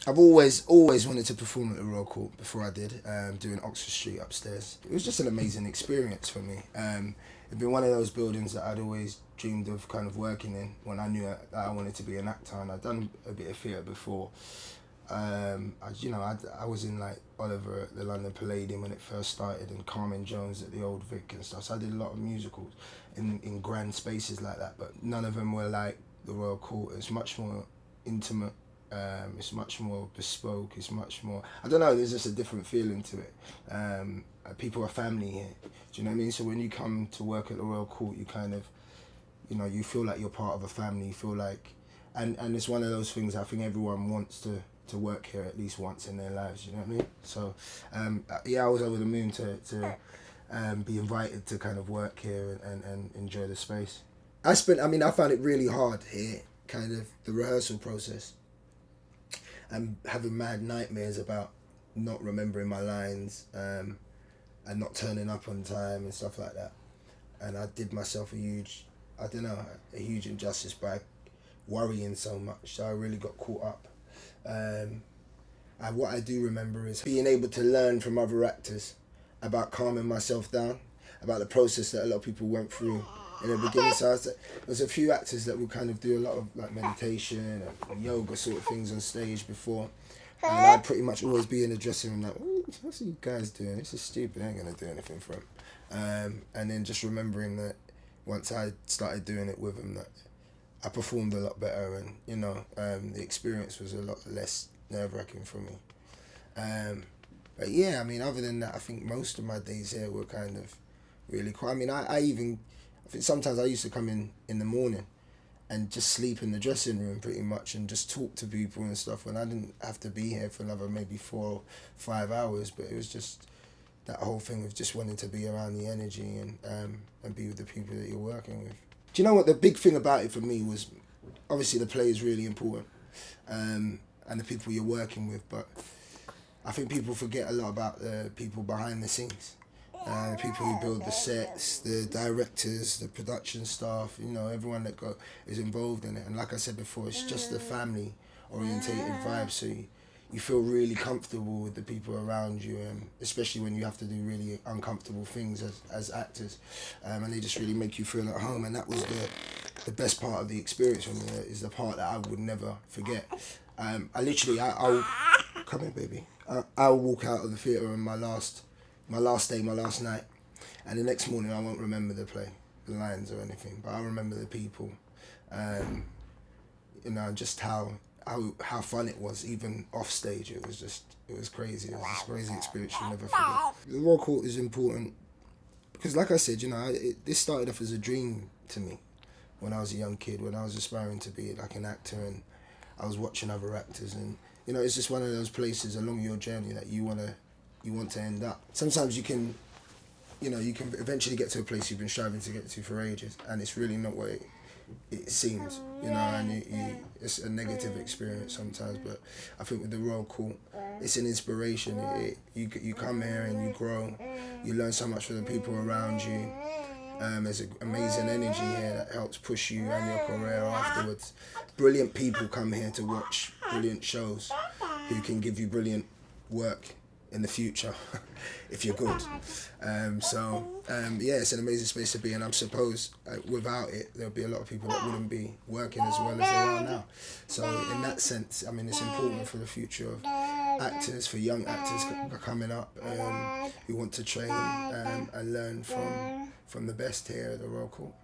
I've always wanted to perform at the Royal Court before I did, doing Oxford Street upstairs. It was just an amazing experience for me. It'd been one of those buildings that I'd always dreamed of kind of working in when I knew that I wanted to be an actor, and I'd done a bit of theatre before. I was in like Oliver at the London Palladium when it first started, and Carmen Jones at the Old Vic and stuff. So I did a lot of musicals in grand spaces like that, but none of them were like the Royal Court. It's much more intimate. It's much more bespoke. It's much more. I don't know. There's just a different feeling to it. People are family here. Do you know what I mean? So when you come to work at the Royal Court, you kind of, you feel like you're part of a family. You feel like, and it's one of those things. I think everyone wants to work here at least once in their lives. You know what I mean? So, I was over the moon to be invited to kind of work here and enjoy the space. I found it really hard here, kind of the rehearsal process. And having mad nightmares about not remembering my lines, and not turning up on time and stuff like that. And I did myself a huge injustice by worrying so much. So I really got caught up. And what I do remember is being able to learn from other actors about calming myself down, about the process that a lot of people went through in the beginning. So there's a few actors that will kind of do a lot of like meditation and yoga sort of things on stage before. And I'd pretty much always be in the dressing room like, what's you guys doing? This is stupid. I ain't going to do anything for him. And then just remembering that once I started doing it with him, that I performed a lot better, and the experience was a lot less nerve-wracking for me. But yeah, other than that, I think most of my days here were kind of really quiet. I think sometimes I used to come in the morning and just sleep in the dressing room pretty much and just talk to people and stuff when I didn't have to be here for another maybe 4 or 5 hours. But it was just that whole thing of just wanting to be around the energy and be with the people that you're working with. Do you know what the big thing about it for me was? Obviously the play is really important, and the people you're working with, but I think people forget a lot about the people behind the scenes. The people who build the sets, the directors, the production staff, everyone that is involved in it. And like I said before, it's just a family orientated vibe, so you feel really comfortable with the people around you, especially when you have to do really uncomfortable things as actors, and they just really make you feel at home. And that was the best part of the experience for me, is the part that I would never forget. I'll come here, baby. I'll walk out of the theatre on my last day, my last night, and the next morning I won't remember the play, the lines or anything, but I'll remember the people, just how fun it was, even off stage. It was crazy. It was just a crazy experience you'll never forget. The Royal Court is important because, like I said, this started off as a dream to me when I was a young kid, when I was aspiring to be like an actor, and I was watching other actors, and it's just one of those places along your journey that you want to end up. Sometimes you can eventually get to a place you've been striving to get to for ages, and it's really not what it seems, and it's a negative experience sometimes. But I think with the Royal Court, it's an inspiration. You come here and you grow, you learn so much from the people around you. There's an amazing energy here that helps push you and your career afterwards. Brilliant people come here to watch brilliant shows who can give you brilliant work in the future if you're good. It's an amazing space to be in. I suppose without it, there'll be a lot of people that wouldn't be working as well as they are now. So in that sense, it's important for the future of actors, for young actors coming up, who want to train and learn from the best here at the Royal Court.